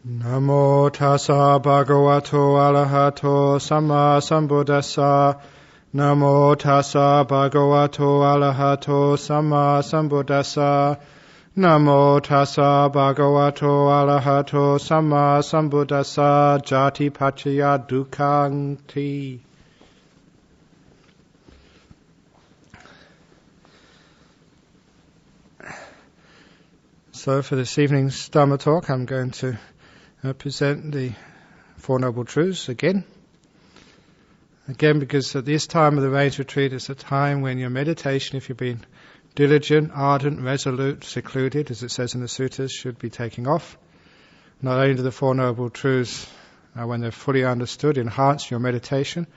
Namo tassa bhagavato arahato samma sambuddhassa. Namo tassa bhagavato arahato samma sambuddhassa. Namo tassa bhagavato arahato samma sambuddhassa. Jati paccaya dukkhanti. So for this evening's Dhamma talk, I'm going to present the Four Noble Truths again. Again, because at this time of the Range Retreat, it's a time when your meditation, if you've been diligent, ardent, resolute, secluded, as it says in the sutras, should be taking off. Not only do the Four Noble Truths, when they're fully understood, enhance your meditation,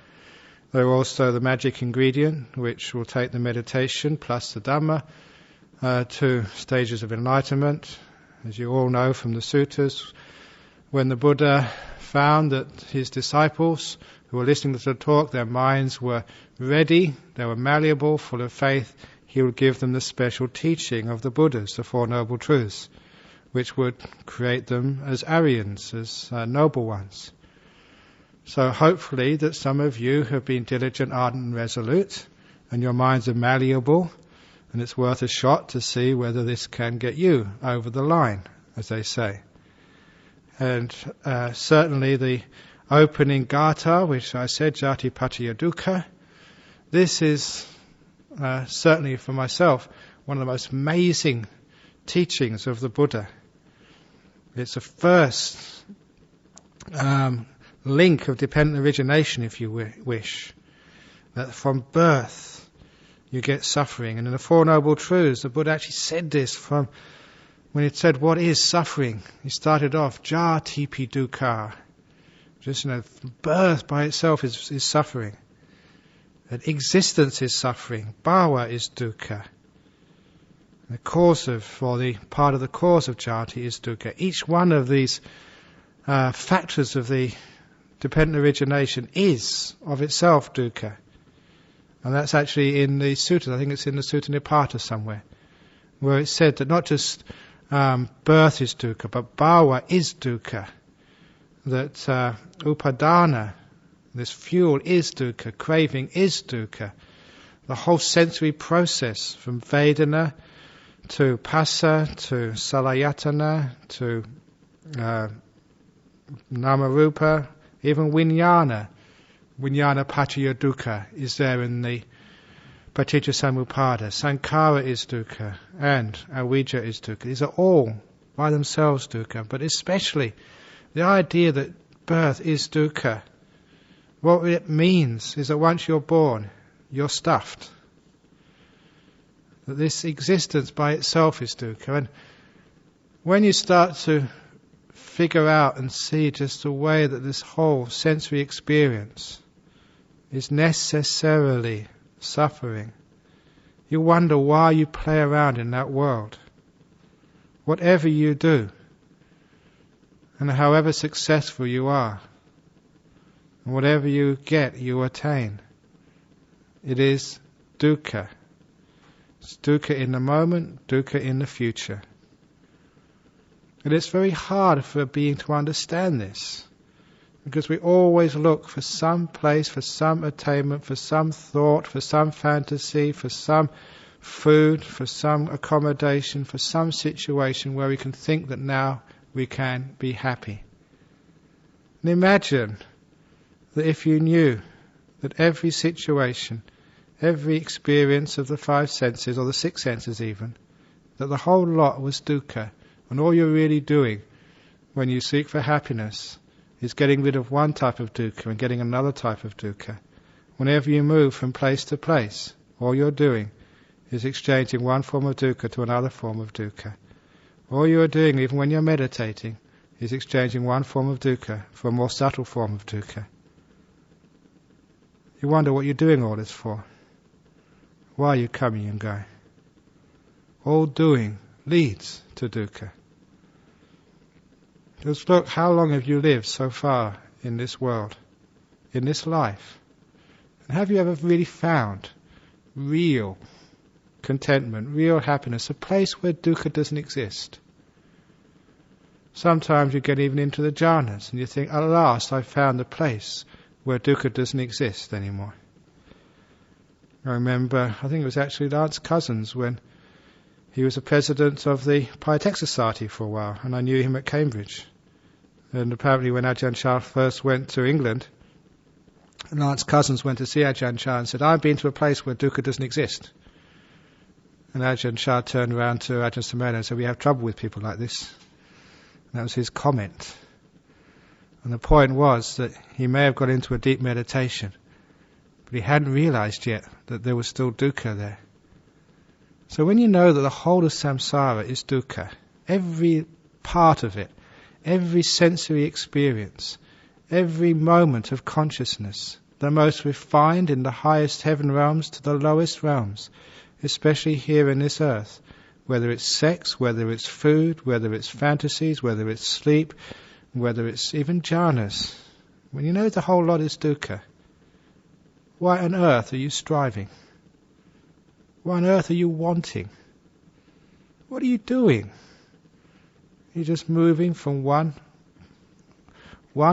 they're also the magic ingredient which will take the meditation plus the Dhamma to stages of enlightenment. As you all know from the sutras, when the Buddha found that his disciples who were listening to the talk, their minds were ready, they were malleable, full of faith, he would give them the special teaching of the Buddhas, the Four Noble Truths, which would create them as Aryans, as noble ones. So hopefully that some of you have been diligent, ardent and resolute, and your minds are malleable, and it's worth a shot to see whether this can get you over the line, as they say. And certainly the opening gatha, which I said, Jati paccaya dukkha, this is certainly for myself one of the most amazing teachings of the Buddha. It's the first link of dependent origination, if you wish, that from birth you get suffering. And in the Four Noble Truths, the Buddha actually said this from when he said, what is suffering? He started off, jati pi dukkha. Just, birth by itself is suffering. That existence is suffering. Bhava is dukkha. The cause of, or the part of the cause of jati is dukkha. Each one of these factors of the dependent origination is of itself dukkha. And that's actually in the sutras. I think it's in the Sutta Nipata somewhere, where it's said that not just birth is dukkha, but bhava is dukkha. That upadana, this fuel, is dukkha. Craving is dukkha. The whole sensory process, from vedana to phassa to salayatana to namarupa, even vijnana. Vijnana paccaya dukkha is there in the Paticca Samuppada. Sankhara is dukkha, and avijja is dukkha. These are all by themselves dukkha, but especially the idea that birth is dukkha. What it means is that once you're born, you're stuffed. That this existence by itself is dukkha. And when you start to figure out and see just the way that this whole sensory experience is necessarily suffering, you wonder why you play around in that world. Whatever you do, and however successful you are, and whatever you get, you attain, it is dukkha. It's dukkha in the moment, dukkha in the future. And it's very hard for a being to understand this, because we always look for some place, for some attainment, for some thought, for some fantasy, for some food, for some accommodation, for some situation where we can think that now we can be happy. And imagine that if you knew that every situation, every experience of the five senses, or the six senses even, that the whole lot was dukkha, and all you're really doing when you seek for happiness is getting rid of one type of dukkha and getting another type of dukkha. Whenever you move from place to place, all you're doing is exchanging one form of dukkha to another form of dukkha. All you're doing, even when you're meditating, is exchanging one form of dukkha for a more subtle form of dukkha. You wonder what you're doing all this for. Why are you coming and going? All doing leads to dukkha. Just look, how long have you lived so far in this world, in this life? And have you ever really found real contentment, real happiness, a place where dukkha doesn't exist? Sometimes you get even into the jhanas and you think, at last I found the place where dukkha doesn't exist anymore. I remember, I think it was actually Lance Cousins when he was the president of the Pietex Society for a while, and I knew him at Cambridge. And apparently when Ajahn Chah first went to England, Lance Cousins went to see Ajahn Chah and said, I've been to a place where dukkha doesn't exist. And Ajahn Chah turned around to Ajahn Sumedho and said, we have trouble with people like this. And that was his comment. And the point was that he may have got into a deep meditation, but he hadn't realized yet that there was still dukkha there. So when you know that the whole of samsara is dukkha, every part of it, every sensory experience, every moment of consciousness, the most refined in the highest heaven realms to the lowest realms, especially here in this earth, whether it's sex, whether it's food, whether it's fantasies, whether it's sleep, whether it's even jhanas. When you know the whole lot is dukkha, why on earth are you striving? Why on earth are you wanting? What are you doing? You're just moving from one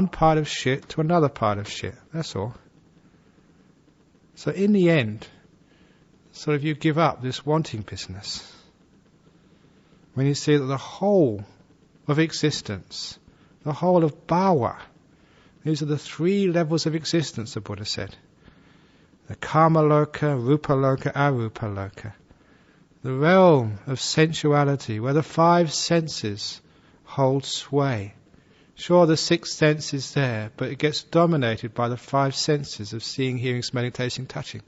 part of shit to another part of shit. That's all. So in the end, sort of you give up this wanting business. When you see that the whole of existence, the whole of bhava, these are the 3 levels of existence, the Buddha said. The kama loka, rupa loka, arupa loka. The realm of sensuality, where the 5 senses hold sway. Sure, the 6th sense is there, but it gets dominated by the 5 senses of seeing, hearing, smelling, tasting, touching.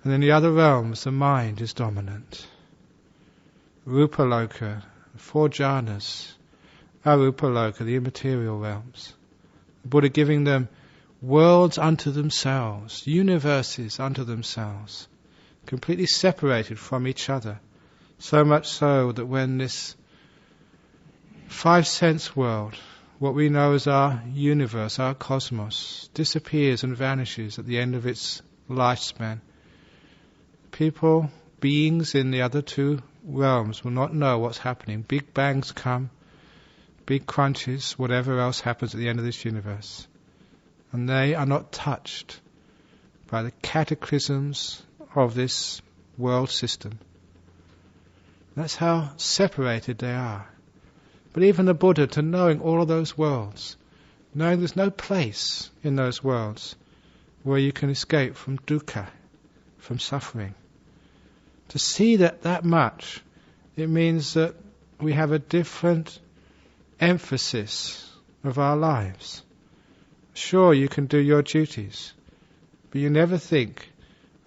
And in the other realms, the mind is dominant. Rupa loka, 4 jhanas. Arupa loka, the immaterial realms. The Buddha giving them worlds unto themselves, universes unto themselves, completely separated from each other. So much so that when this 5 sense world, what we know as our universe, our cosmos, disappears and vanishes at the end of its lifespan, people, beings in the other 2 realms will not know what's happening. Big bangs come, big crunches, whatever else happens at the end of this universe. And they are not touched by the cataclysms of this world system. That's how separated they are. But even the Buddha, to knowing all of those worlds, knowing there's no place in those worlds where you can escape from dukkha, from suffering. To see that much, it means that we have a different emphasis of our lives. Sure, you can do your duties, but you never think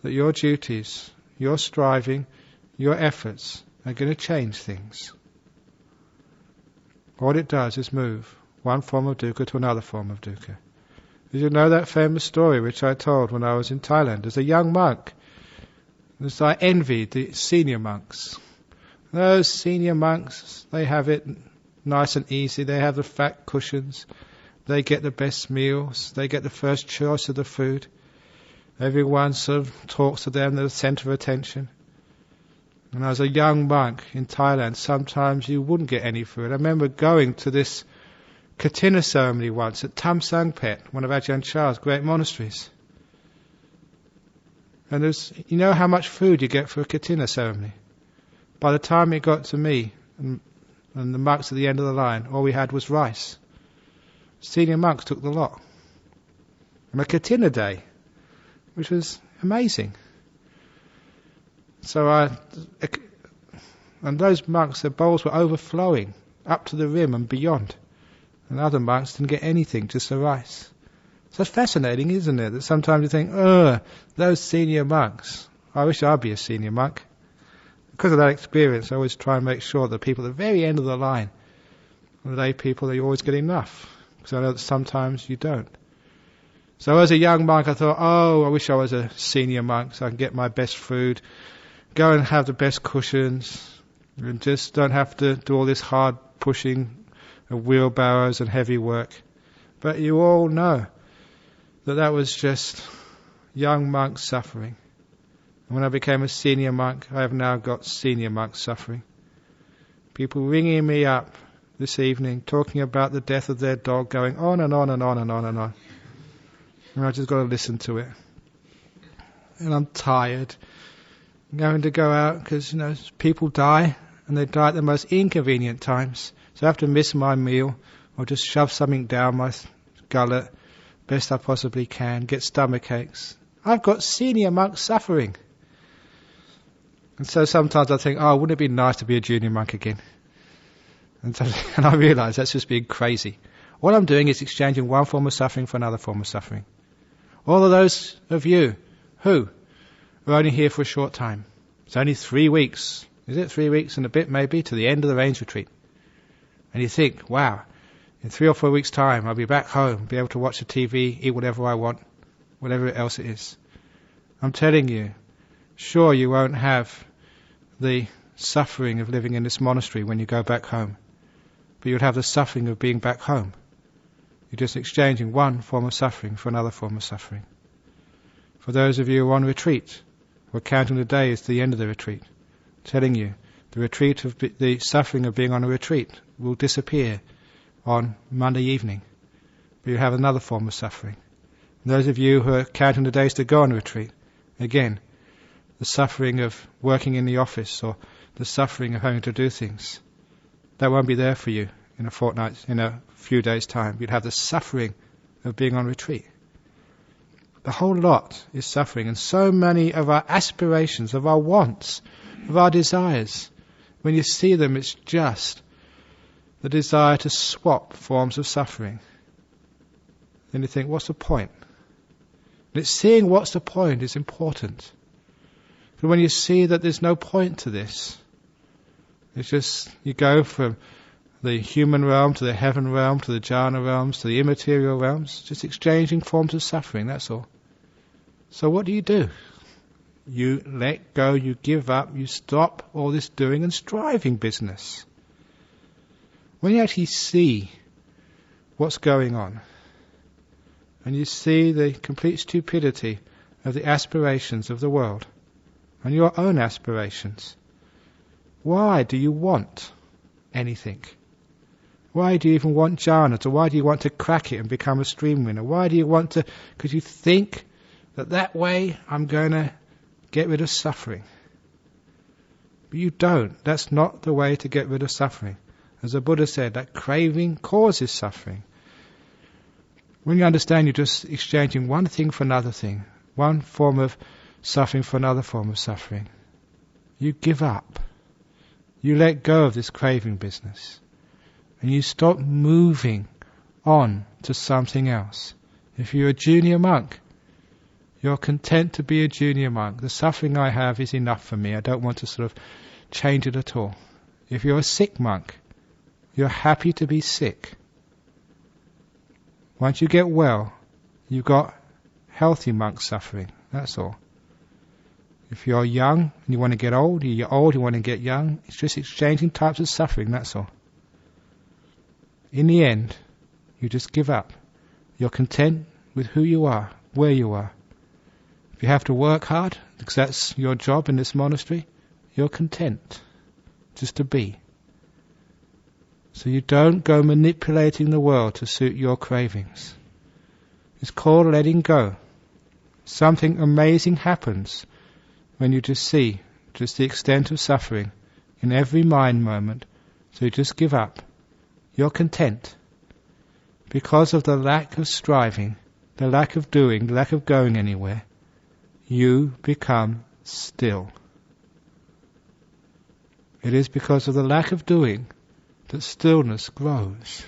that your duties, your striving, your efforts are going to change things. All it does is move one form of dukkha to another form of dukkha. Did you know that famous story which I told when I was in Thailand? As a young monk, I envied the senior monks. Those senior monks, they have it nice and easy. They have the fat cushions. They get the best meals. They get the first choice of the food. Everyone sort of talks to them. They're the centre of attention. And as a young monk in Thailand, sometimes you wouldn't get any food. I remember going to this Katina ceremony once at Tam Sangpet, one of Ajahn Chah's great monasteries. And you know how much food you get for a Katina ceremony? By the time it got to me and the monks at the end of the line, all we had was rice. Senior monks took the lot. On a Katina day, which was amazing. And those monks, their bowls were overflowing up to the rim and beyond. And other monks didn't get anything, just the rice. So it's fascinating, isn't it? That sometimes you think, those senior monks. I wish I'd be a senior monk. Because of that experience, I always try and make sure that people at the very end of the line are they people that you always get enough. Because I know that sometimes you don't. So as a young monk, I thought, I wish I was a senior monk so I can get my best food, go and have the best cushions, and just don't have to do all this hard pushing of wheelbarrows and heavy work. But you all know that was just young monk suffering. And when I became a senior monk, I have now got senior monk suffering. People ringing me up this evening, talking about the death of their dog, going on and on and on and on and on. And I just got to listen to it. And I'm tired. I'm going to go out because, people die, and they die at the most inconvenient times. So I have to miss my meal, or just shove something down my gullet, best I possibly can, get stomach aches. I've got senior monks suffering. And so sometimes I think, wouldn't it be nice to be a junior monk again? And I realise that's just being crazy. All I'm doing is exchanging one form of suffering for another form of suffering. All of those of you who are only here for a short time. It's only 3 weeks. Is it 3 weeks and a bit maybe to the end of the range retreat? And you think, wow, in 3 or 4 weeks' time I'll be back home, be able to watch the TV, eat whatever I want, whatever else it is. I'm telling you, sure you won't have the suffering of living in this monastery when you go back home, but you'll have the suffering of being back home. You're just exchanging one form of suffering for another form of suffering. For those of you who are on retreat, we're counting the days to the end of the retreat, telling you the retreat of the suffering of being on a retreat will disappear on Monday evening, but you have another form of suffering. And those of you who are counting the days to go on a retreat, again, the suffering of working in the office or the suffering of having to do things, that won't be there for you in a few days' time. You'd have the suffering of being on retreat. The whole lot is suffering, and so many of our aspirations, of our wants, of our desires, when you see them, it's just the desire to swap forms of suffering. Then you think, what's the point? And it's seeing what's the point is important. But when you see that there's no point to this, it's just, you go from the human realm to the heaven realm to the jhana realms to the immaterial realms, just exchanging forms of suffering, that's all. So what do? You let go, you give up, you stop all this doing and striving business. When you actually see what's going on, and you see the complete stupidity of the aspirations of the world, and your own aspirations, why do you want anything? Why do you even want jhana? Or why do you want to crack it and become a stream winner? Why do you want to? Because you think that way I'm going to get rid of suffering. But you don't. That's not the way to get rid of suffering. As the Buddha said, that craving causes suffering. When you understand, you're just exchanging one thing for another thing, one form of suffering for another form of suffering. You give up. You let go of this craving business. And you stop moving on to something else. If you're a junior monk, you're content to be a junior monk. The suffering I have is enough for me. I don't want to sort of change it at all. If you're a sick monk, you're happy to be sick. Once you get well, you've got healthy monk suffering. That's all. If you're young and you want to get old, you're old, you want to get young, it's just exchanging types of suffering, that's all. In the end, you just give up. You're content with who you are, where you are. If you have to work hard, because that's your job in this monastery, you're content just to be. So you don't go manipulating the world to suit your cravings. It's called letting go. Something amazing happens when you just see just the extent of suffering in every mind moment. So you just give up. You're content. Because of the lack of striving, the lack of doing, the lack of going anywhere, you become still. It is because of the lack of doing that stillness grows.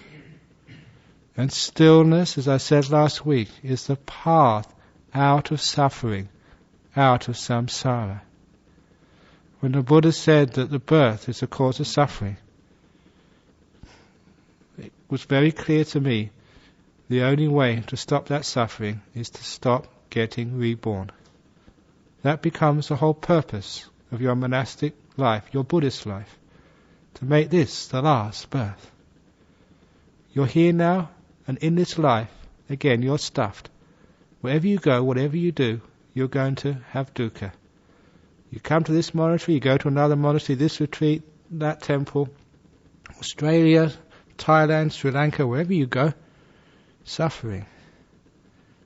And stillness, as I said last week, is the path out of suffering, out of samsara. When the Buddha said that the birth is the cause of suffering, it was very clear to me the only way to stop that suffering is to stop getting reborn. That becomes the whole purpose of your monastic life, your Buddhist life, to make this the last birth. You're here now, and in this life, again, you're stuffed. Wherever you go, whatever you do, you're going to have dukkha. You come to this monastery, you go to another monastery, this retreat, that temple, Australia, Thailand, Sri Lanka, wherever you go, suffering.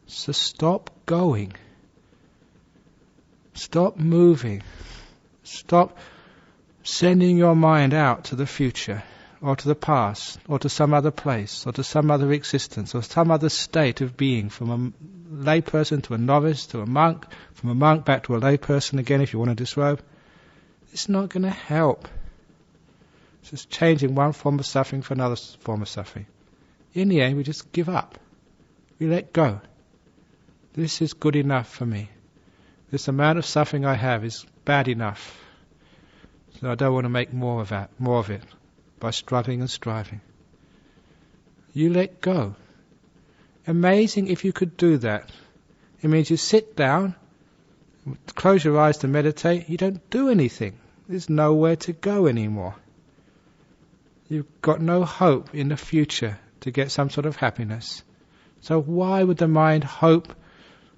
So stop going. Stop moving. Stop sending your mind out to the future, or to the past, or to some other place, or to some other existence, or some other state of being, from a layperson to a novice to a monk, from a monk back to a layperson again if you want to disrobe. It's not going to help. It's just changing one form of suffering for another form of suffering. In the end, we just give up. We let go. This is good enough for me. This amount of suffering I have is bad enough. So I don't want to make more of it by struggling and striving. You let go. Amazing if you could do that. It means you sit down, close your eyes to meditate, you don't do anything. There's nowhere to go anymore. You've got no hope in the future to get some sort of happiness. So why would the mind hope,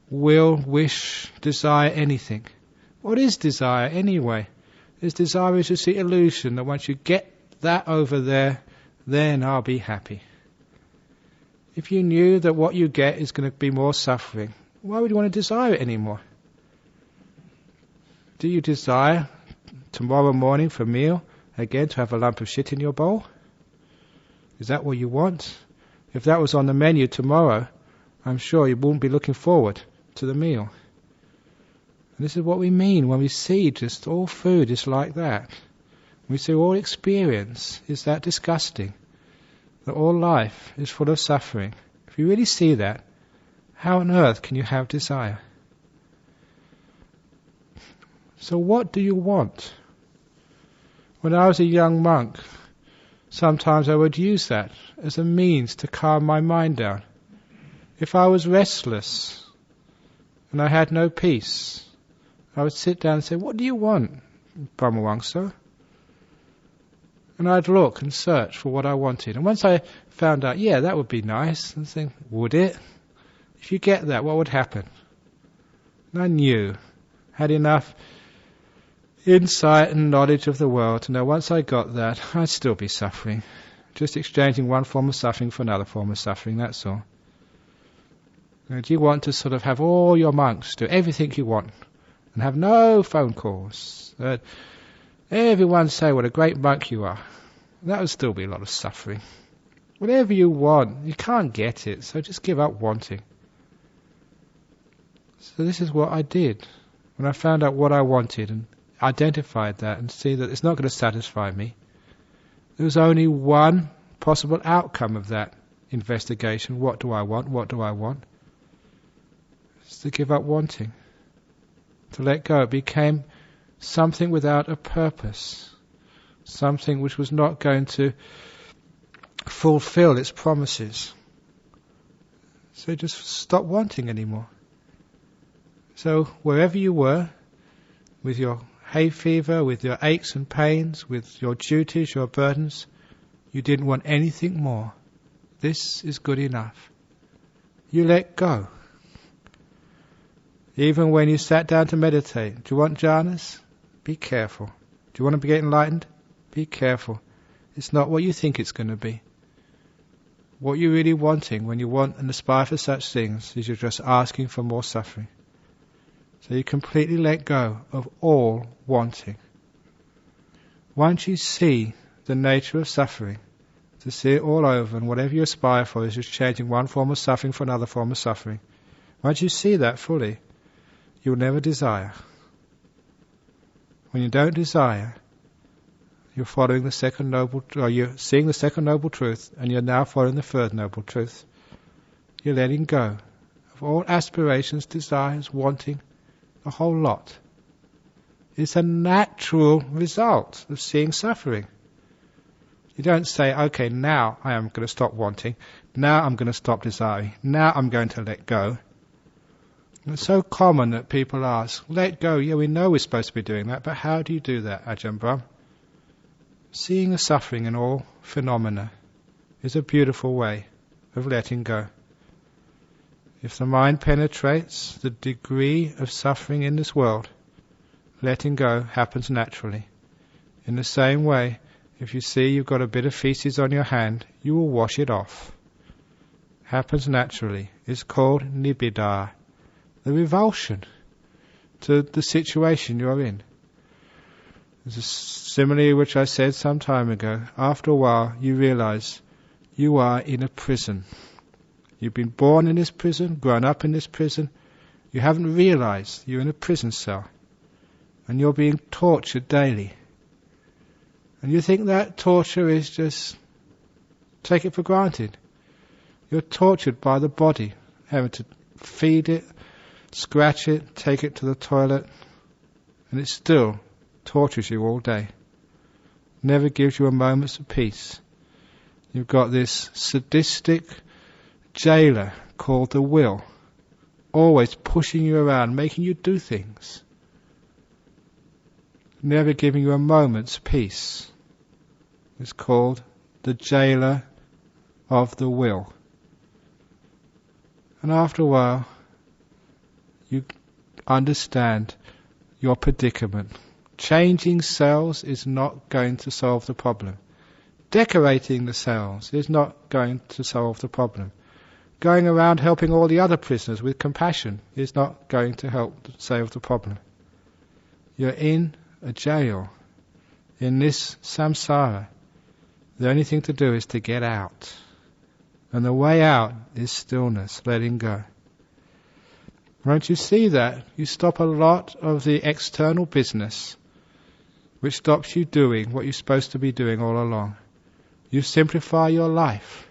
will, wish, desire anything? What is desire anyway? Desire is just the illusion that once you get that over there, then I'll be happy. If you knew that what you get is going to be more suffering, why would you want to desire it anymore? Do you desire tomorrow morning for a meal, again to have a lump of shit in your bowl? Is that what you want? If that was on the menu tomorrow, I'm sure you wouldn't be looking forward to the meal. And this is what we mean when we see just all food is like that. We see all experience is that disgusting, that all life is full of suffering. If you really see that, how on earth can you have desire? So what do you want? When I was a young monk, sometimes I would use that as a means to calm my mind down. If I was restless and I had no peace, I would sit down and say, what do you want, Brahmavamso? And I'd look and search for what I wanted. And once I found out, yeah, that would be nice, and think, would it? If you get that, what would happen? And I knew, had enough insight and knowledge of the world to know once I got that, I'd still be suffering. Just exchanging one form of suffering for another form of suffering, that's all. And you want to sort of have all your monks do everything you want and have no phone calls. Everyone say what a great monk you are. That would still be a lot of suffering. Whatever you want, you can't get it, so just give up wanting. So this is what I did. When I found out what I wanted and identified that and see that it's not going to satisfy me, there was only one possible outcome of that investigation. What do I want? What do I want? It's to give up wanting. To let go. It became something without a purpose. Something which was not going to fulfill its promises. So just stop wanting anymore. So wherever you were, with your hay fever, with your aches and pains, with your duties, your burdens, you didn't want anything more. This is good enough. You let go. Even when you sat down to meditate, do you want jhanas? Be careful. Do you want to get enlightened? Be careful. It's not what you think it's going to be. What you're really wanting when you want and aspire for such things is you're just asking for more suffering. So you completely let go of all wanting. Once you see the nature of suffering, to see it all over, and whatever you aspire for is just changing one form of suffering for another form of suffering. Once you see that fully, you'll never desire. When you don't desire, you're following the second noble, or you're seeing the second noble truth, and you're now following the third noble truth. You're letting go of all aspirations, desires, wanting, the whole lot. It's a natural result of seeing suffering. You don't say, okay, now I am going to stop wanting, now I'm going to stop desiring, now I'm going to let go. It's so common that people ask, let go, yeah, we know we're supposed to be doing that, but how do you do that, Ajahn Brahm? Seeing the suffering in all phenomena is a beautiful way of letting go. If the mind penetrates the degree of suffering in this world, letting go happens naturally. In the same way, If you see you've got a bit of feces on your hand, you will wash it off. Happens naturally. It's called nibbida, the revulsion to the situation you're in. There's a simile which I said some time ago. After a while, you realize you are in a prison. You've been born in this prison, grown up in this prison. You haven't realized you're in a prison cell. And you're being tortured daily. And you think that torture is just, take it for granted. You're tortured by the body, having to feed it, scratch it, take it to the toilet, and it still tortures you all day. Never gives you a moment's peace. You've got this sadistic jailer called the will, always pushing you around, making you do things, never giving you a moment's peace. It's called the jailer of the will. And after a while, you understand your predicament. Changing cells is not going to solve the problem. Decorating the cells is not going to solve the problem. Going around helping all the other prisoners with compassion is not going to help solve the problem. You're in a jail, in this samsara. The only thing to do is to get out. And the way out is stillness, letting go. Once you see that, you stop a lot of the external business which stops you doing what you're supposed to be doing all along. You simplify your life.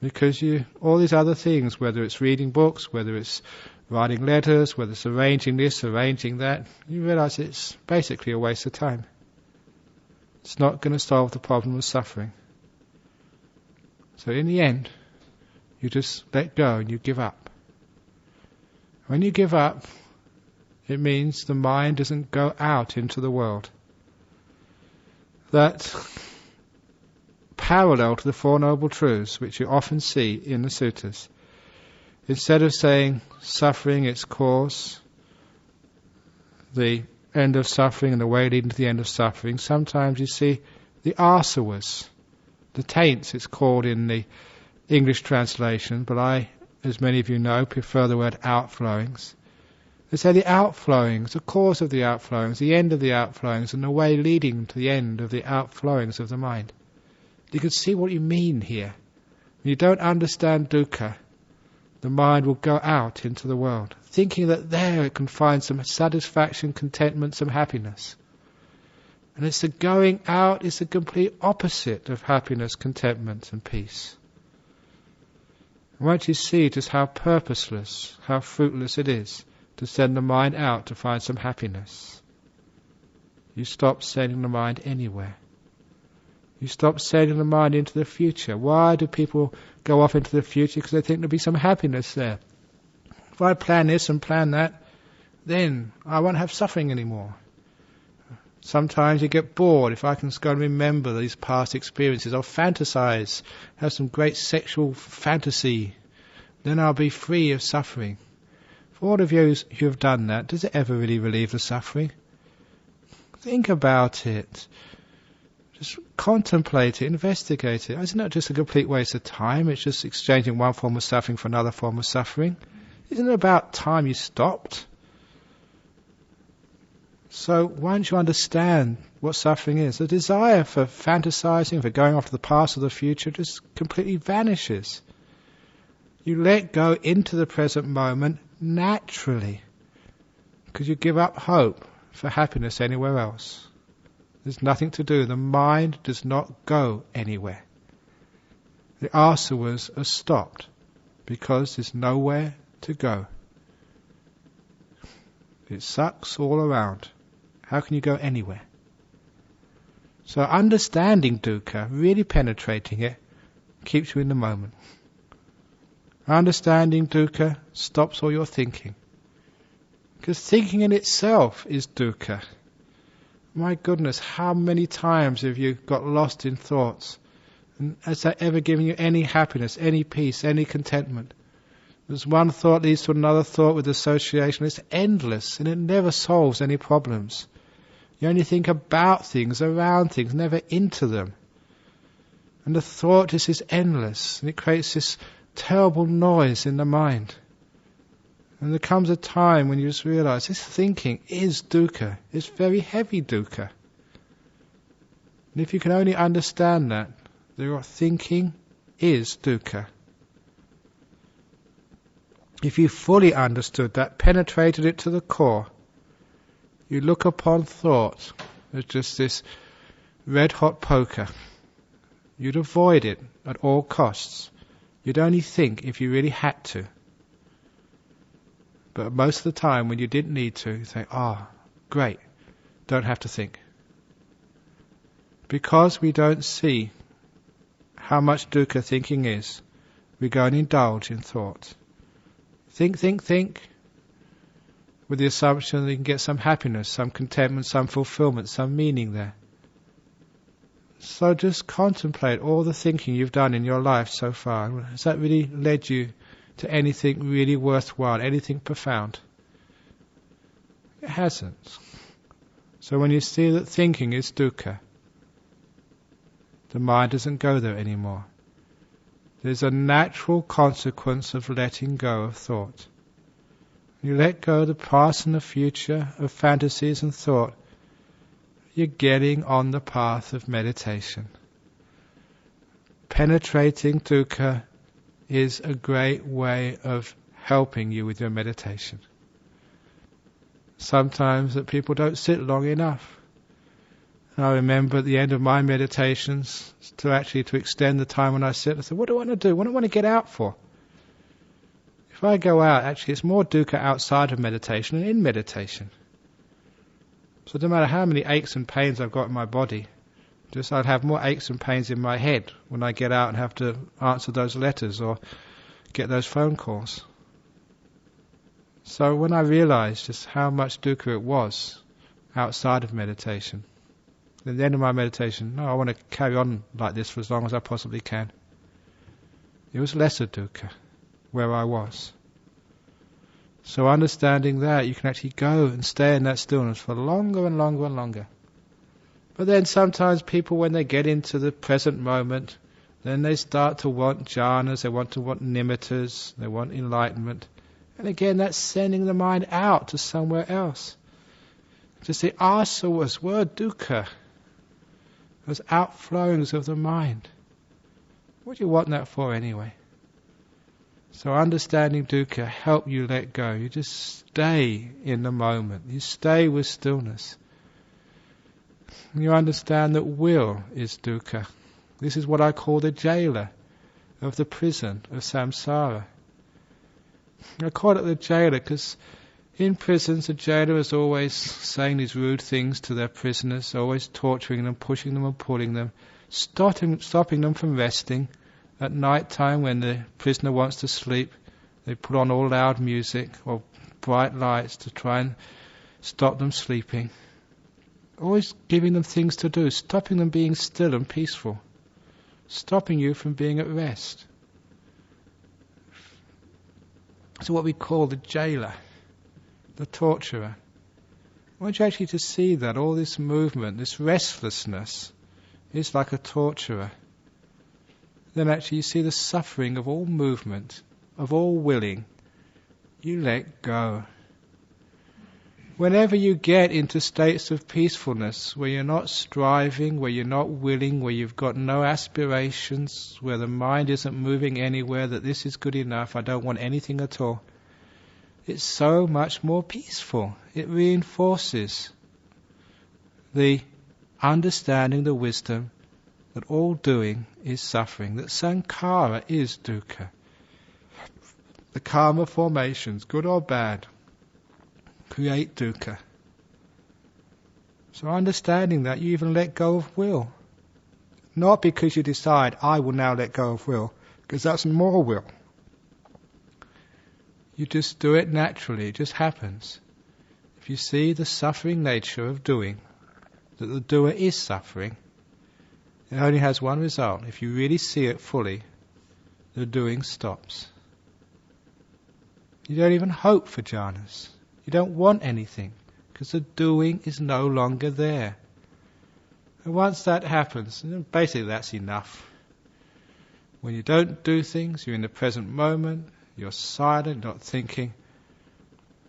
Because all these other things, whether it's reading books, whether it's writing letters, whether it's arranging this, arranging that, you realize it's basically a waste of time. It's not going to solve the problem of suffering. So in the end, you just let go and you give up. When you give up, it means the mind doesn't go out into the world. That parallel to the Four Noble Truths, which you often see in the suttas. Instead of saying suffering, its cause, the end of suffering and the way leading to the end of suffering, sometimes you see the asavas, the taints it's called in the English translation, but I, as many of you know, prefer the word outflowings. They say the outflowings, the cause of the outflowings, the end of the outflowings, and the way leading to the end of the outflowings of the mind. You can see what you mean here. When you don't understand dukkha, the mind will go out into the world, thinking that there it can find some satisfaction, contentment, some happiness. And it's the going out is the complete opposite of happiness, contentment and peace. And once you see just how purposeless, how fruitless it is to send the mind out to find some happiness, you stop sending the mind anywhere. You stop sending the mind into the future. Why do people go off into the future? Because they think there'll be some happiness there. If I plan this and plan that, then I won't have suffering anymore. Sometimes you get bored. If I can go and remember these past experiences, I'll fantasize, have some great sexual fantasy, then I'll be free of suffering. For all of you who have done that, does it ever really relieve the suffering? Think about it. Just contemplate it, investigate it. Isn't that just a complete waste of time? It's just exchanging one form of suffering for another form of suffering. Isn't it about time you stopped? So once you understand what suffering is, the desire for fantasizing, for going off to the past or the future just completely vanishes. You let go into the present moment naturally, because you give up hope for happiness anywhere else. There's nothing to do. The mind does not go anywhere. The asavas are stopped because there's nowhere to go. It sucks all around. How can you go anywhere? So understanding dukkha, really penetrating it, keeps you in the moment. Understanding dukkha stops all your thinking. Because thinking in itself is dukkha. My goodness, how many times have you got lost in thoughts? And has that ever given you any happiness, any peace, any contentment? There's one thought leads to another thought with association. It's endless and it never solves any problems. You only think about things, around things, never into them. And the thought just is endless, and it creates this terrible noise in the mind. And there comes a time when you just realize this thinking is dukkha. It's very heavy dukkha. And if you can only understand that your thinking is dukkha. If you fully understood that, penetrated it to the core, you look upon thought as just this red-hot poker. You'd avoid it at all costs. You'd only think if you really had to. But most of the time when you didn't need to, you think, great, don't have to think. Because we don't see how much dukkha thinking is, we go and indulge in thought. Think, with the assumption that you can get some happiness, some contentment, some fulfillment, some meaning there. So just contemplate all the thinking you've done in your life so far. Has that really led you to anything really worthwhile, anything profound? It hasn't. So when you see that thinking is dukkha, the mind doesn't go there anymore. There's a natural consequence of letting go of thought. You let go of the past and the future, of fantasies and thought, you're getting on the path of meditation. Penetrating dukkha is a great way of helping you with your meditation. Sometimes that people don't sit long enough. I remember at the end of my meditations to extend the time when I sit, I said, what do I want to do? What do I want to get out for? If I go out, actually it's more dukkha outside of meditation than in meditation. So no matter how many aches and pains I've got in my body, I'd have more aches and pains in my head when I get out and have to answer those letters or get those phone calls. So when I realized just how much dukkha it was outside of meditation, at the end of my meditation, I want to carry on like this for as long as I possibly can. It was lesser dukkha where I was. So understanding that, you can actually go and stay in that stillness for longer and longer and longer. But then sometimes people, when they get into the present moment, then they start to want jhanas, they want nimittas, they want enlightenment. And again, that's sending the mind out to somewhere else. Just the asavas were dukkha. Those outflowings of the mind. What do you want that for anyway? So understanding dukkha help you let go. You just stay in the moment. You stay with stillness. You understand that will is dukkha. This is what I call the jailer of the prison of samsara. I call it the jailer because in prisons the jailer is always saying these rude things to their prisoners, always torturing them, pushing them and pulling them, stopping them from resting. At night time when the prisoner wants to sleep, they put on all loud music or bright lights to try and stop them sleeping. Always giving them things to do, stopping them being still and peaceful, stopping you from being at rest. That's what we call the jailer, the torturer. I want you actually to see that all this movement, this restlessness, is like a torturer. Then actually you see the suffering of all movement, of all willing. You let go. Whenever you get into states of peacefulness, where you're not striving, where you're not willing, where you've got no aspirations, where the mind isn't moving anywhere, that this is good enough, I don't want anything at all, it's so much more peaceful. It reinforces the understanding, the wisdom, that all doing is suffering, that sankhara is dukkha. The karma formations, good or bad, create dukkha. So understanding that, you even let go of will. Not because you decide, I will now let go of will, because that's more will. You just do it naturally, it just happens. If you see the suffering nature of doing, that the doer is suffering, it only has one result. If you really see it fully, the doing stops. You don't even hope for jhanas. You don't want anything. because the doing is no longer there. And once that happens, basically that's enough. When you don't do things, you're in the present moment, you're silent, not thinking,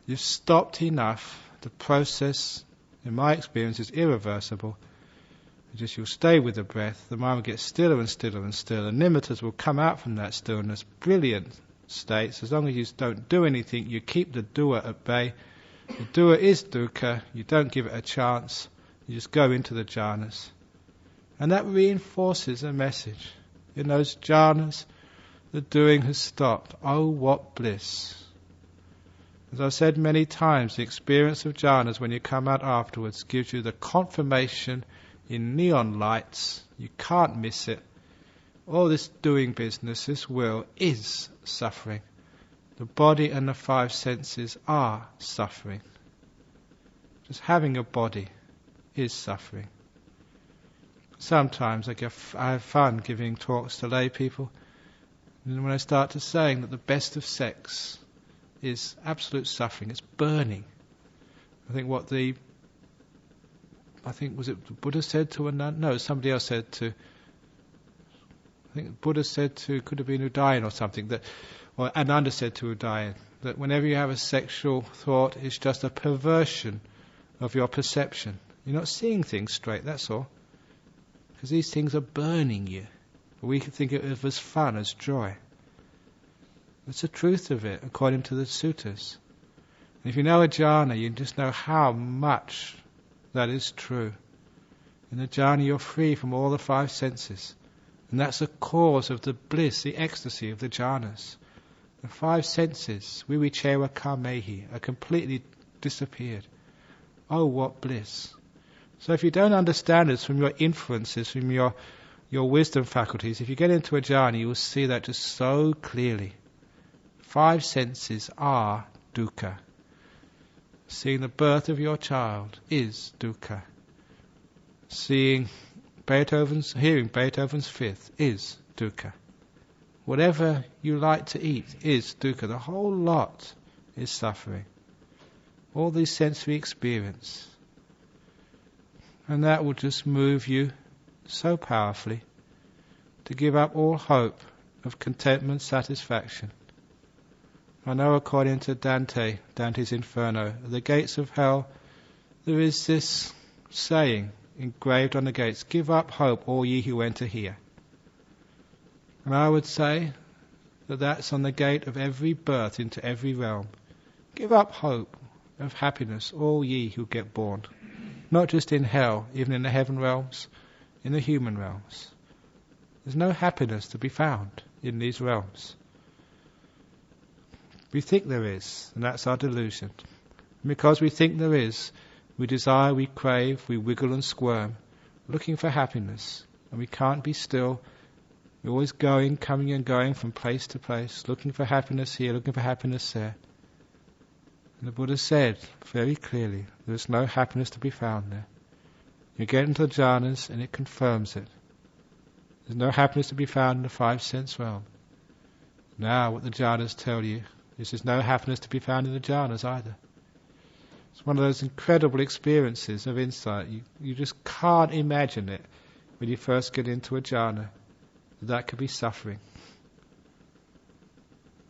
you've stopped enough. The process, in my experience, is irreversible. You'll stay with the breath, the mind will get stiller and stiller and stiller. Nimittas will come out from that stillness, brilliant states. As long as you don't do anything, you keep the doer at bay. The doer is dukkha, you don't give it a chance, you just go into the jhanas. And that reinforces a message. In those jhanas, the doing has stopped. Oh, what bliss. As I've said many times, the experience of jhanas when you come out afterwards gives you the confirmation in neon lights. You can't miss it. All this doing business, this will, is suffering. The body and the five senses are suffering. Just having a body is suffering. Sometimes I have fun giving talks to lay people, and when I start to saying that the best of sex is absolute suffering, it's burning. I think was it the Buddha said to a nun? No, somebody else said to, I think the Buddha said to, could have been Udayan or something, or Ananda said to Udayan, that whenever you have a sexual thought, it's just a perversion of your perception. You're not seeing things straight, that's all. Because these things are burning you. We can think of it as fun, as joy. That's the truth of it, according to the suttas. And if you know a jhana, you just know how much that is true. In the jhana, you're free from all the five senses. And that's the cause of the bliss, the ecstasy of the jhanas. The five senses, vivichewa kamehi, are completely disappeared. Oh, what bliss. So if you don't understand this from your inferences, from your wisdom faculties, if you get into a jhana, you will see that just so clearly. Five senses are dukkha. Seeing the birth of your child is dukkha. Hearing Beethoven's Fifth is dukkha. Whatever you like to eat is dukkha. The whole lot is suffering. All these sensory experience. And that will just move you so powerfully to give up all hope of contentment, satisfaction. I know according to Dante's Inferno, at the gates of hell, there is this saying engraved on the gates, give up hope, all ye who enter here. And I would say that that's on the gate of every birth into every realm. Give up hope of happiness, all ye who get born. Not just in hell, even in the heaven realms, in the human realms. There's no happiness to be found in these realms. We think there is, and that's our delusion. And because we think there is, we desire, we crave, we wiggle and squirm, looking for happiness. And we can't be still. We're always going, coming and going from place to place, looking for happiness here, looking for happiness there. And the Buddha said very clearly, there is no happiness to be found there. You get into the jhanas and it confirms it. There's no happiness to be found in the five sense realm. Now what the jhanas tell you is there's no happiness to be found in the jhanas either. It's one of those incredible experiences of insight. You just can't imagine it when you first get into a jhana. That could be suffering.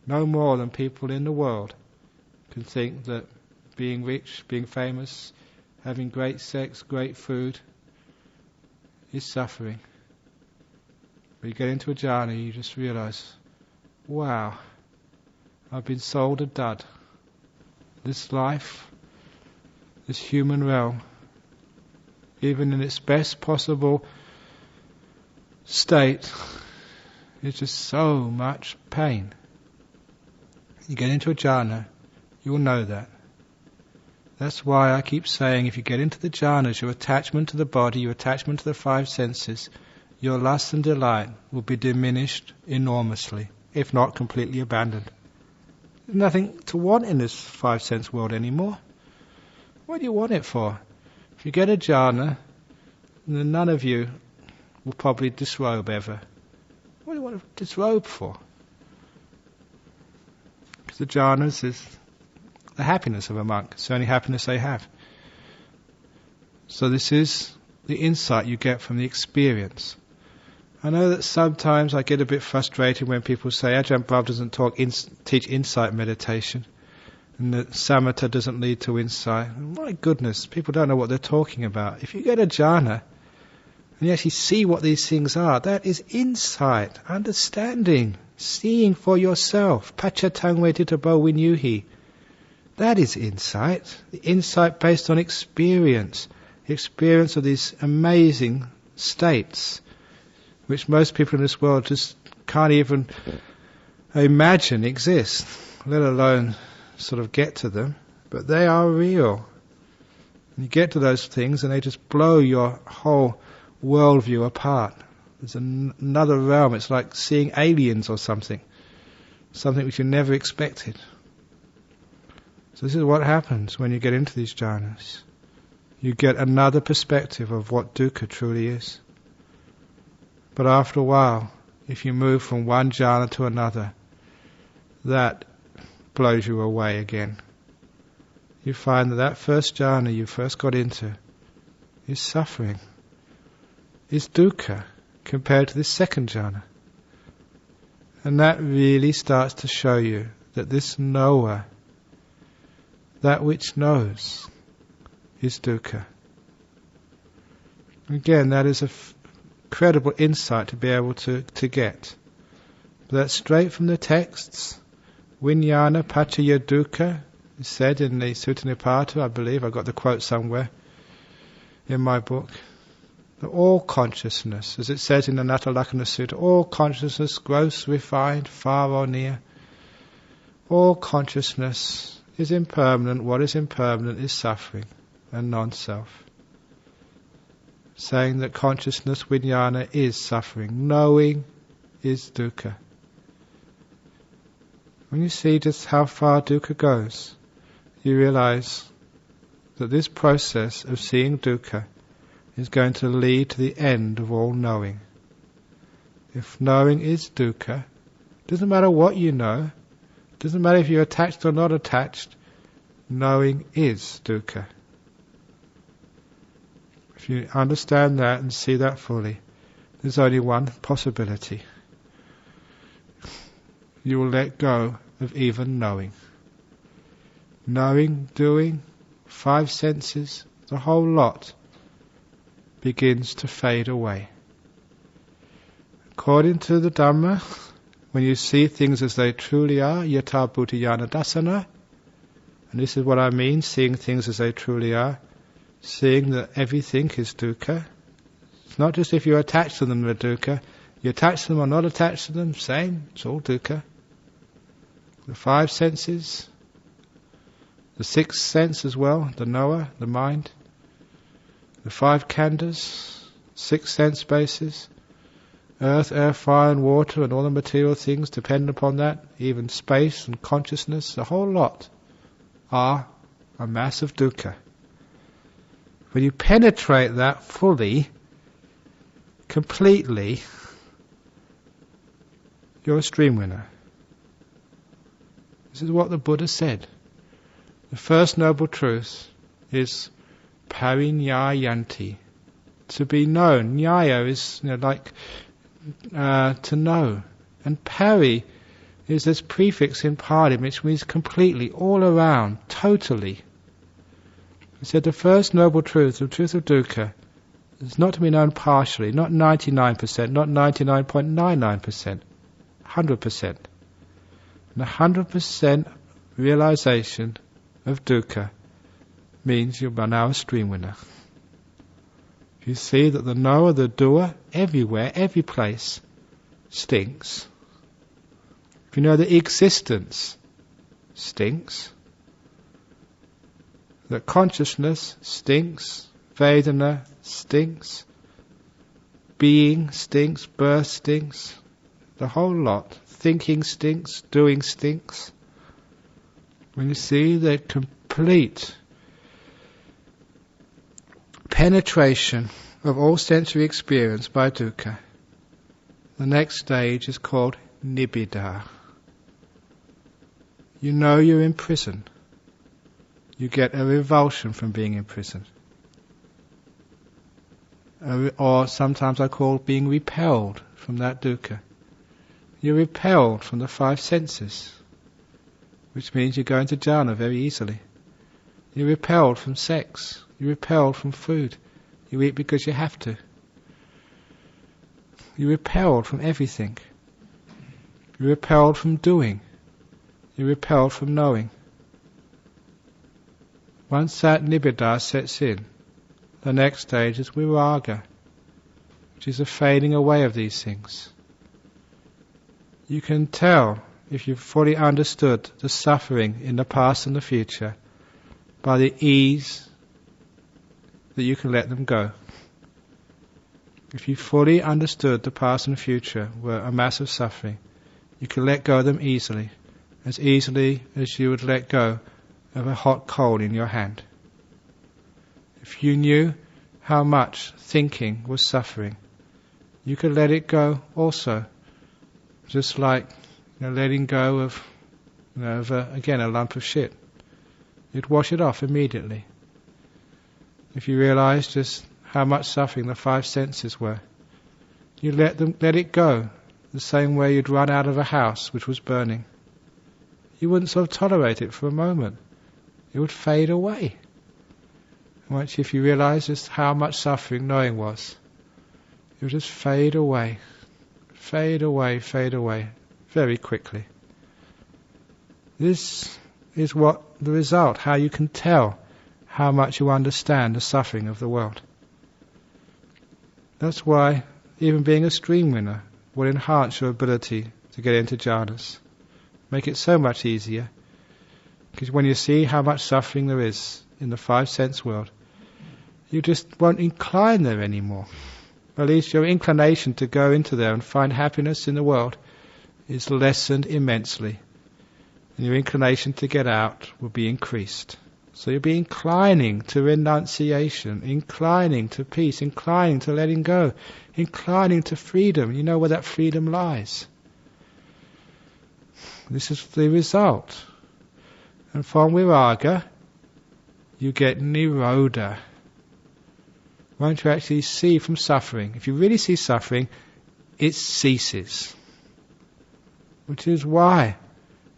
No more than people in the world can think that being rich, being famous, having great sex, great food is suffering. But you get into a jhana, you just realize, wow, I've been sold a dud. This life, this human realm, even in its best possible state, is just so much pain. You get into a jhana, you'll know that. That's why I keep saying, if you get into the jhanas, your attachment to the body, your attachment to the five senses, your lust and delight will be diminished enormously, if not completely abandoned. There's nothing to want in this five sense world anymore. What do you want it for? If you get a jhana, then none of you will probably disrobe ever. What do you want to disrobe for? Because the jhanas is the happiness of a monk. It's the only happiness they have. So this is the insight you get from the experience. I know that sometimes I get a bit frustrated when people say Ajahn Brahm doesn't teach insight meditation, and that samatha doesn't lead to insight. My goodness, people don't know what they're talking about. If you get a jhana, and you actually see what these things are, that is insight, understanding, seeing for yourself. Pachatang veditabo vinyuhi. That is insight. The insight based on experience. The experience of these amazing states, which most people in this world just can't even imagine exist, let alone sort of get to them. But they are real. You get to those things and they just blow your whole worldview apart. There's another realm. It's like seeing aliens or something which you never expected. So this is what happens when you get into these jhanas. You get another perspective of what dukkha truly is. But after a while, if you move from one jhana to another, that blows you away again. You find that first jhana you first got into is suffering, is dukkha compared to this second jhana. And that really starts to show you that this knower, that which knows, is dukkha. Again, that is a incredible insight to be able to get. But that's straight from the texts. Vijnana paccaya dukkha is said in the Sutta Nipata, I believe. I got the quote somewhere in my book. That all consciousness, as it says in the Nattalakkhana Sutta, all consciousness, gross, refined, far or near, all consciousness is impermanent. What is impermanent is suffering and non-self. Saying that consciousness, vijnana, is suffering. Knowing is dukkha. When you see just how far dukkha goes, you realize that this process of seeing dukkha is going to lead to the end of all knowing. If knowing is dukkha, it doesn't matter what you know, it doesn't matter if you're attached or not attached, knowing is dukkha. If you understand that and see that fully, there's only one possibility. You will let go of even knowing. Knowing, doing, 5 senses, the whole lot begins to fade away. According to the Dhamma, when you see things as they truly are, yatha bhutayana dasana, and this is what I mean, seeing things as they truly are, seeing that everything is dukkha. It's not just if you're attached to them they're dukkha. You attach to them or not attached to them, same, it's all dukkha. The 5 senses, the 6th sense as well, the knower, the mind, the 5 khandhas, 6 sense bases, earth, air, fire and water and all the material things dependent upon that, even space and consciousness, the whole lot are a mass of dukkha. When you penetrate that fully, completely, you're a stream winner. This is what the Buddha said. The first noble truth is parinyayanti, to be known. Nyaya is like to know. And pari is this prefix in Pali, which means completely, all around, totally. He said the first noble truth, the truth of dukkha, is not to be known partially, not 99%, not 99.99%, 100%. And 100% realization of dukkha means you are now a stream winner. If you see that the knower, the doer, everywhere, every place, stinks. If you know that existence stinks, that consciousness stinks, Vedana stinks, being stinks, birth stinks, the whole lot. Thinking stinks, doing stinks. When you see the complete penetration of all sensory experience by dukkha, the next stage is called nibbida. You know you're in prison. You get a revulsion from being in prison. or sometimes I call being repelled from that dukkha. You're repelled from the five senses, which means you go into jhana very easily. You're repelled from sex. You're repelled from food. You eat because you have to. You're repelled from everything. You're repelled from doing. You're repelled from knowing. Once that nibbida sets in, the next stage is viraga, which is a fading away of these things. You can tell if you've fully understood the suffering in the past and the future by the ease that you can let them go. If you fully understood the past and the future were a mass of suffering, you can let go of them easily as you would let go of a hot coal in your hand. If you knew how much thinking was suffering, you could let it go also, just like letting go of, a lump of shit. You'd wash it off immediately. If you realized just how much suffering the five senses were, you let it go, the same way you'd run out of a house which was burning. You wouldn't sort of tolerate it for a moment. It would fade away. Once if you realize just how much suffering knowing was, it would just fade away, very quickly. This is what the result, how you can tell how much you understand the suffering of the world. That's why even being a stream winner will enhance your ability to get into jhanas. Make it so much easier. Because when you see how much suffering there is in the five sense world, you just won't incline there anymore. At least your inclination to go into there and find happiness in the world is lessened immensely. And your inclination to get out will be increased. So you'll be inclining to renunciation, inclining to peace, inclining to letting go, inclining to freedom. You know where that freedom lies. This is the result. And from viraga, you get nirodha. Once you actually see from suffering, if you really see suffering, it ceases. Which is why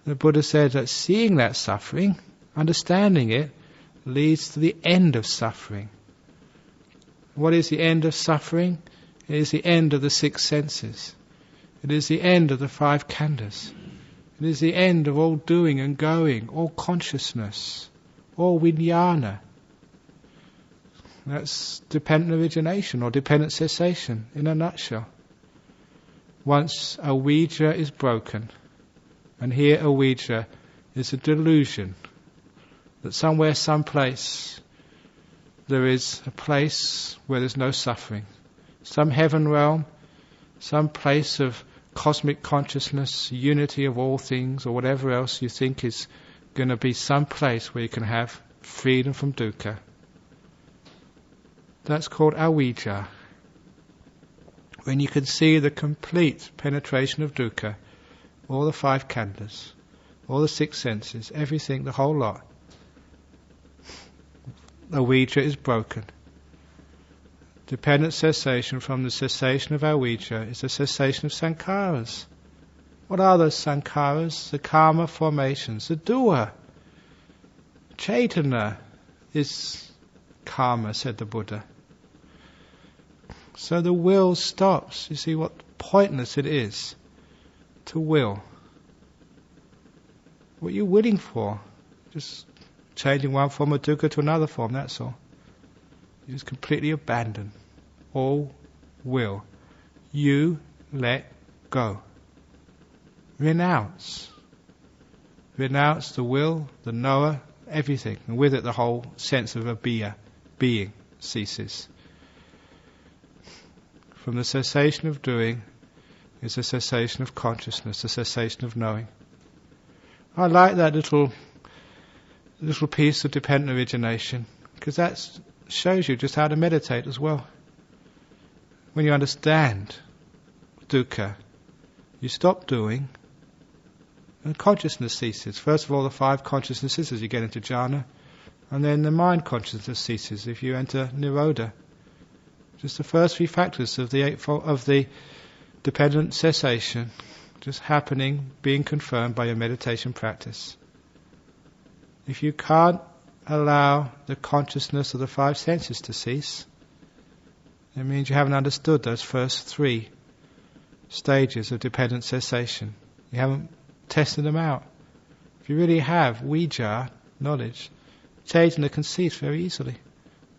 the Buddha said that seeing that suffering, understanding it, leads to the end of suffering. What is the end of suffering? It is the end of the six senses. It is the end of the five khandhas. It is the end of all doing and going, all consciousness, all vijnana. That's dependent origination or dependent cessation in a nutshell. Once avijja is broken, and here avijja is a delusion that somewhere, someplace, there is a place where there's no suffering. Some heaven realm, some place of cosmic consciousness, unity of all things, or whatever else you think is going to be some place where you can have freedom from dukkha. That's called avijja. When you can see the complete penetration of dukkha, all the five khandhas, all the six senses, everything, the whole lot, avijja is broken. Dependent cessation from the cessation of avijja is the cessation of sankharas. What are those sankharas? The karma formations, the dukkha. Chaitanya is karma, said the Buddha. So the will stops. You see what pointless it is to will. What are you willing for? Just changing one form of dukkha to another form, that's all. You just completely abandon all will. You let go. Renounce. Renounce the will, the knower, everything. And with it the whole sense of a being ceases. From the cessation of doing is the cessation of consciousness, the cessation of knowing. I like that little piece of dependent origination, because that shows you just how to meditate as well. When you understand dukkha, you stop doing, and consciousness ceases. First of all, the five consciousnesses as you get into jhana, and then the mind consciousness ceases if you enter nirodha. Just the first three factors of the Eightfold, of the dependent cessation, just happening, being confirmed by your meditation practice. If you can't allow the consciousness of the five senses to cease, it means you haven't understood those first three stages of dependent cessation. You haven't tested them out. If you really have Ouija knowledge, Chaitanya can cease very easily.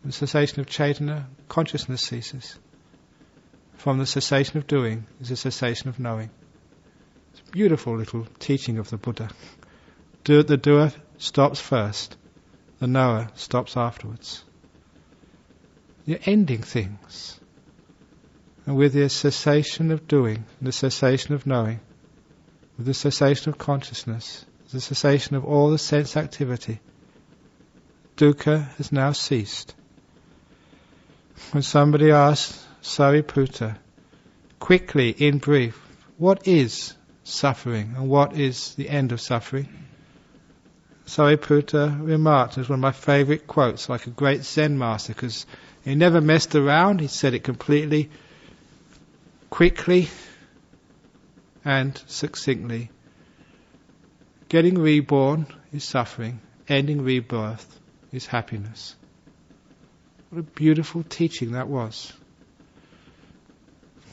The cessation of Chaitanya, consciousness ceases. From the cessation of doing is the cessation of knowing. It's a beautiful little teaching of the Buddha. The doer stops first, the knower stops afterwards. You're ending things. And with the cessation of doing, the cessation of knowing, with the cessation of consciousness, the cessation of all the sense activity, dukkha has now ceased. When somebody asks Sariputta, quickly, in brief, what is suffering and what is the end of suffering? Sariputta remarked, as one of my favourite quotes, like a great Zen master, because he never messed around, he said it completely, quickly and succinctly. Getting reborn is suffering, ending rebirth is happiness. What a beautiful teaching that was.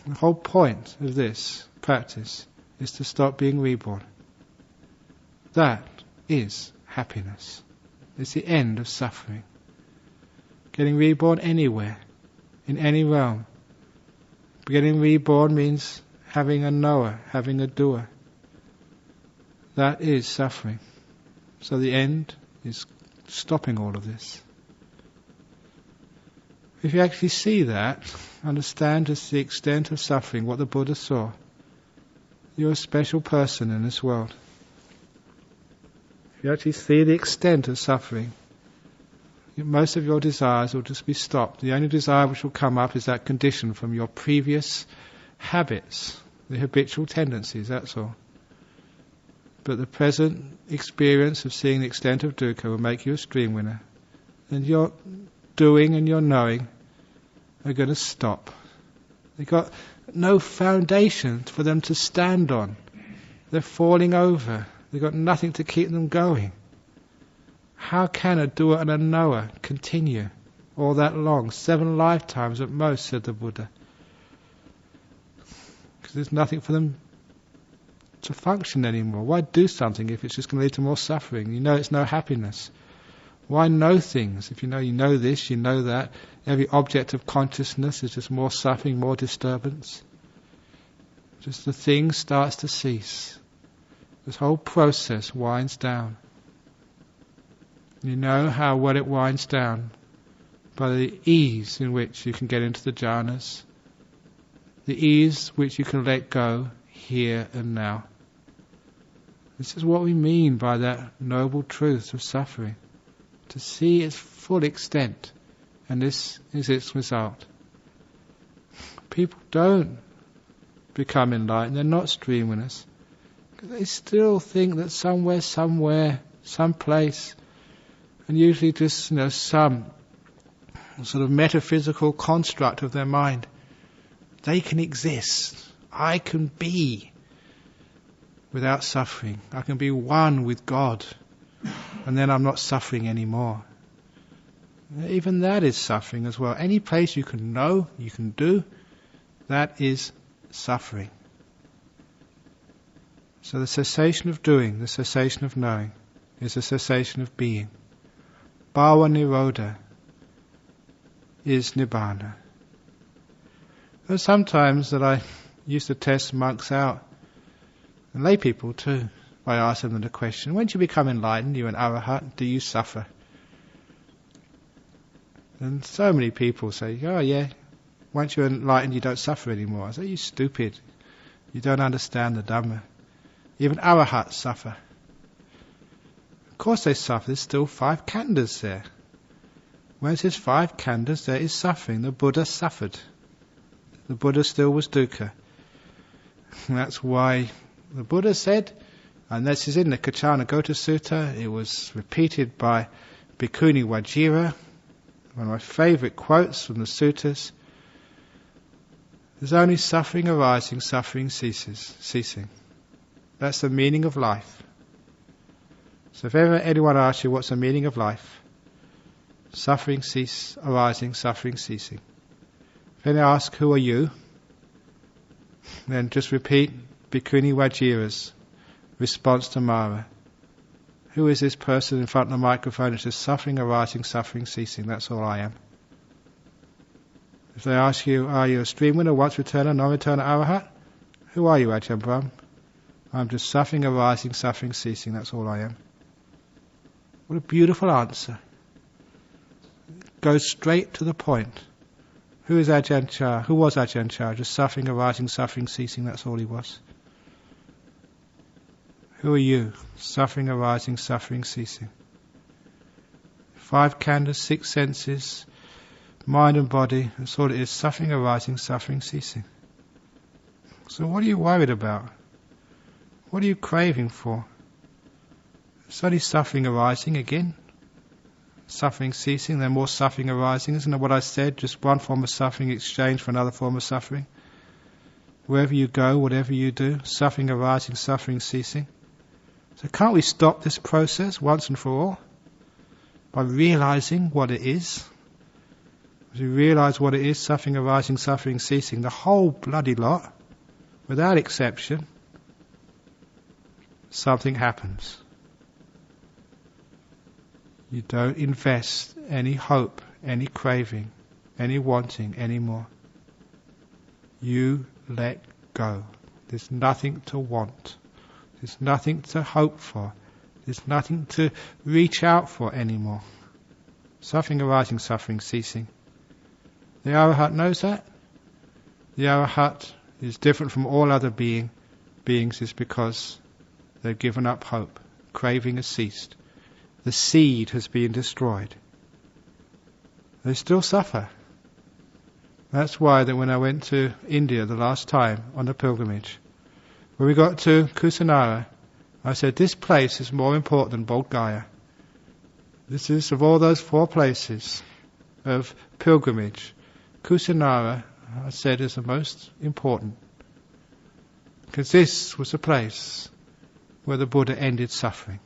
The whole point of this practice is to stop being reborn. That is happiness. It's the end of suffering. Getting reborn anywhere, in any realm. Getting reborn means having a knower, having a doer. That is suffering. So the end is stopping all of this. If you actually see that, understand just the extent of suffering, what the Buddha saw, you're a special person in this world. If you actually see the extent of suffering, most of your desires will just be stopped. The only desire which will come up is that condition from your previous habits, the habitual tendencies, that's all. But the present experience of seeing the extent of dukkha will make you a stream winner. And your doing and your knowing are going to stop. They've got no foundation for them to stand on. They're falling over. They've got nothing to keep them going. How can a doer and a knower continue all that long? 7 lifetimes at most, said the Buddha. Because there's nothing for them to function anymore. Why do something if it's just going to lead to more suffering? You know it's no happiness. Why know things? If you know this, you know that. Every object of consciousness is just more suffering, more disturbance. Just the thing starts to cease. This whole process winds down. You know how well it winds down by the ease in which you can get into the jhanas, the ease which you can let go here and now. This is what we mean by that noble truth of suffering. To see its full extent, and this is its result. People don't become enlightened, they're not stream winners. They still think that somewhere, someplace, and usually just some sort of metaphysical construct of their mind, they can exist. I can be without suffering. I can be one with God. And then I'm not suffering anymore. Even that is suffering as well. Any place you can know, you can do, that is suffering. So the cessation of doing, the cessation of knowing, is the cessation of being. Bhava Nirodha is Nibbana. There's sometimes that I used to test monks out, and lay people too. I ask them the question, when you become enlightened, you an arahat, do you suffer? And so many people say, oh yeah, once you're enlightened you don't suffer anymore. I say, you stupid, you don't understand the Dhamma. Even arahats suffer. Of course they suffer, there's still 5 khandhas there. When there's 5 khandhas there is suffering. The Buddha suffered. The Buddha still was dukkha. And that's why the Buddha said, and this is in the Kachanagota Sutta, it was repeated by Bhikkhuni Vajira, one of my favourite quotes from the suttas, There's only suffering arising, suffering ceasing. That's the meaning of life. So if ever anyone asks you what's the meaning of life, suffering arising, suffering ceasing. If they ask who are you, then just repeat Bhikkhuni Vajira's response to Mara. Who is this person in front of the microphone? It's just suffering arising, suffering ceasing. That's all I am. If they ask you, are you a stream winner, once returner, non-returner, arahat? Who are you, Ajahn Brahm? I'm just suffering arising, suffering ceasing. That's all I am. What a beautiful answer. Goes straight to the point. Who is Ajahn Chah? Who was Ajahn Chah? Just suffering arising, suffering ceasing. That's all he was. Who are you? Suffering arising, suffering ceasing. 5 khandhas, 6 senses, mind and body, that's all it is. Suffering arising, suffering ceasing. So what are you worried about? What are you craving for? It's only suffering arising again. Suffering ceasing, then more suffering arising. Isn't that what I said? Just one form of suffering exchanged for another form of suffering. Wherever you go, whatever you do, suffering arising, suffering ceasing. So can't we stop this process once and for all? By realizing what it is. As we realize what it is, suffering arising, suffering ceasing, the whole bloody lot, without exception, something happens. You don't invest any hope, any craving, any wanting anymore. You let go. There's nothing to want. There's nothing to hope for. There's nothing to reach out for anymore. Suffering arising, suffering ceasing. The Arahat knows that. The Arahat is different from all other beings is because they've given up hope. Craving has ceased. The seed has been destroyed. They still suffer. That's why that when I went to India the last time on the pilgrimage, when we got to Kusinara, I said, this place is more important than Bodh Gaya. This is, of all those 4 places of pilgrimage, Kusinara, I said, is the most important. Because this was a place where the Buddha ended suffering.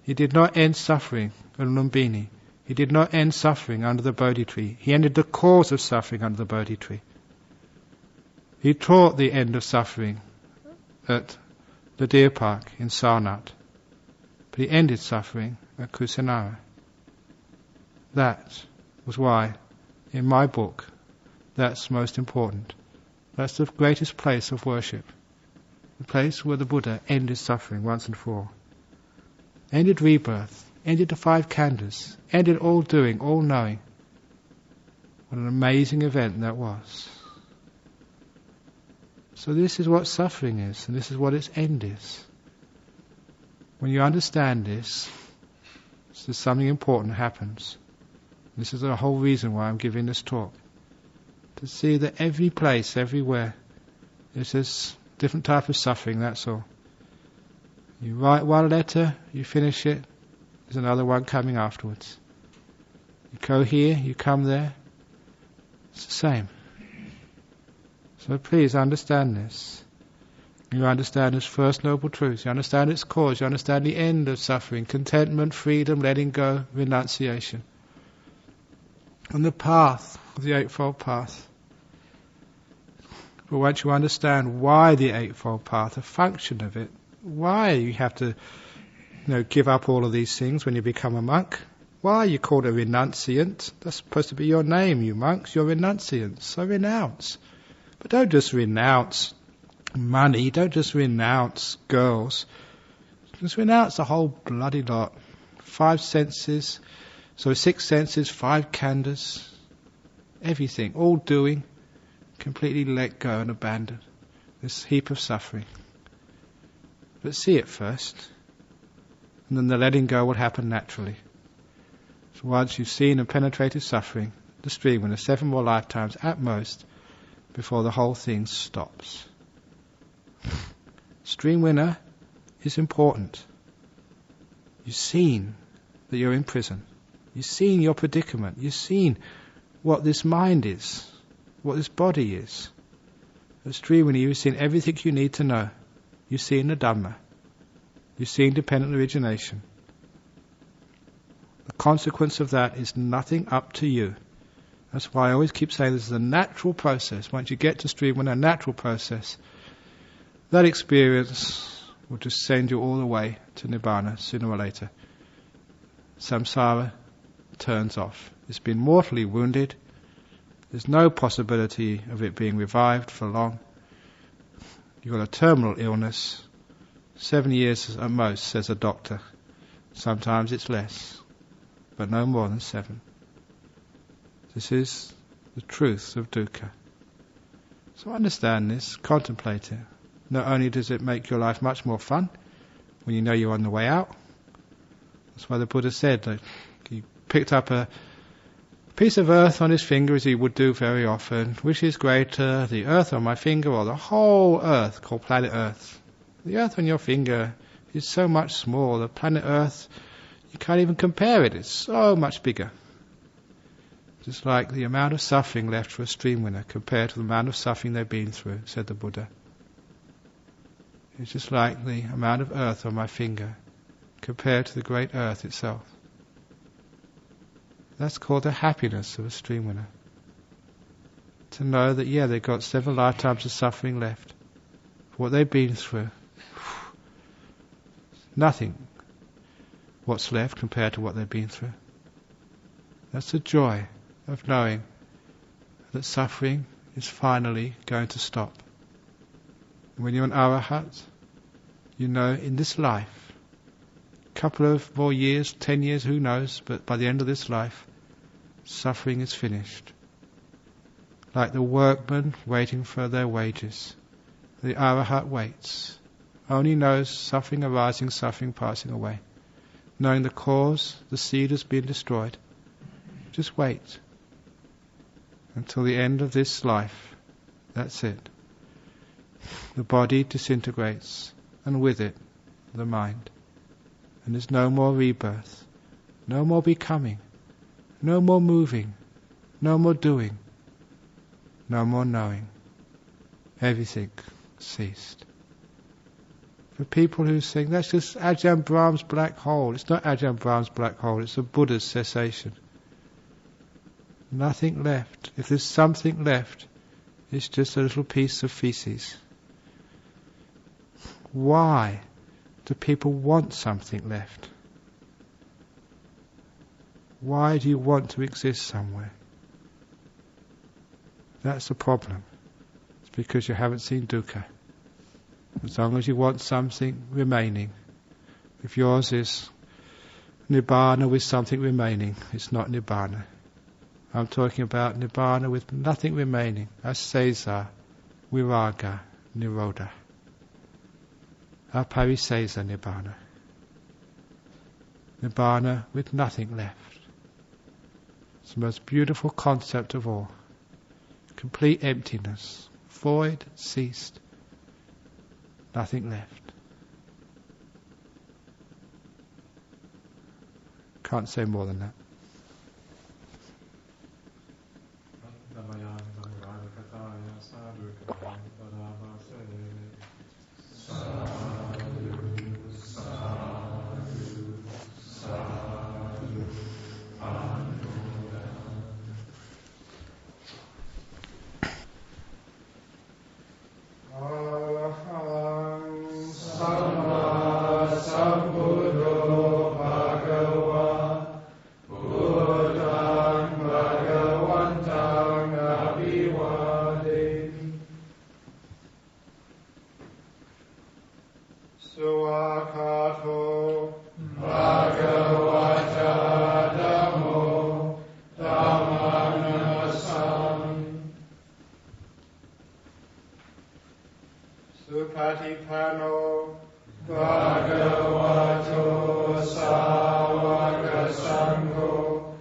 He did not end suffering at Lumbini. He did not end suffering under the Bodhi tree. He ended the cause of suffering under the Bodhi tree. He taught the end of suffering at the deer park in Sarnath. But he ended suffering at Kusinara. That was why, in my book, that's most important. That's the greatest place of worship. The place where the Buddha ended suffering once and for all. Ended rebirth, ended the 5 khandhas, ended all doing, all knowing. What an amazing event that was. So this is what suffering is, and this is what its end is. When you understand this, there's something important happens. This is the whole reason why I'm giving this talk. To see that every place, everywhere, there's this different type of suffering, that's all. You write one letter, you finish it, there's another one coming afterwards. You go here, you come there, it's the same. So please understand this. You understand its first noble truth, you understand its cause, you understand the end of suffering, contentment, freedom, letting go, renunciation. And the path, the Eightfold Path. But once you understand why the Eightfold Path, the function of it, why you have to give up all of these things when you become a monk, why you called a renunciant, that's supposed to be your name, you monks, you're renunciants, so renounce. But don't just renounce money, don't just renounce girls, just renounce the whole bloody lot. 6 senses, 5 khandhas, everything, all doing, completely let go and abandon this heap of suffering. But see it first, and then the letting go will happen naturally. So once you've seen and penetrated suffering, the stream in 7 more lifetimes at most, before the whole thing stops. Stream winner is important. You've seen that you're in prison. You've seen your predicament. You've seen what this mind is. what this body is. As stream winner, you've seen everything you need to know. You've seen the Dhamma. You've seen dependent origination. The consequence of that is nothing up to you. That's why I always keep saying this is a natural process. Once you get to stream winner, a natural process, that experience will just send you all the way to Nibbana sooner or later. Samsara turns off. It's been mortally wounded. There's no possibility of it being revived for long. You've got a terminal illness. 7 years at most, says a doctor. Sometimes it's less, but no more than 7. This is the truth of dukkha. So understand this, contemplate it. Not only does it make your life much more fun when you know you're on the way out. That's why the Buddha said that he picked up a piece of earth on his finger, as he would do very often. Which is greater, the earth on my finger or the whole earth, called planet Earth? The earth on your finger is so much smaller. The planet Earth, you can't even compare it. It's so much bigger. Just like the amount of suffering left for a stream winner compared to the amount of suffering they've been through, said the Buddha. It's just like the amount of earth on my finger compared to the great earth itself. That's called the happiness of a stream winner. To know that, they've got 7 lifetimes of suffering left. For what they've been through. Nothing what's left compared to what they've been through. That's the joy of knowing that suffering is finally going to stop. When you're an arahat, you know in this life, a couple of more years, 10 years, who knows, but by the end of this life, suffering is finished. Like the workman waiting for their wages, the arahat waits. Only knows suffering arising, suffering passing away. Knowing the cause, the seed has been destroyed. Just wait until the end of this life. That's it. The body disintegrates, and with it, the mind. And there's no more rebirth, no more becoming, no more moving, no more doing, no more knowing. Everything ceased. For people who think that's just Ajahn Brahm's black hole. It's not Ajahn Brahm's black hole, it's the Buddha's cessation. Nothing left. If there's something left, it's just a little piece of feces. Why do people want something left? Why do you want to exist somewhere? That's the problem. It's because you haven't seen dukkha. As long as you want something remaining, if yours is Nibbana with something remaining, it's not Nibbana. I'm talking about Nibbana with nothing remaining, asesa, viraga, nirodha. Aparisesa Nibbana. Nibbana with nothing left. It's the most beautiful concept of all. Complete emptiness, void, ceased. Nothing left. Can't say more than that. Supatipano Bhagavato Sāvaka Sangho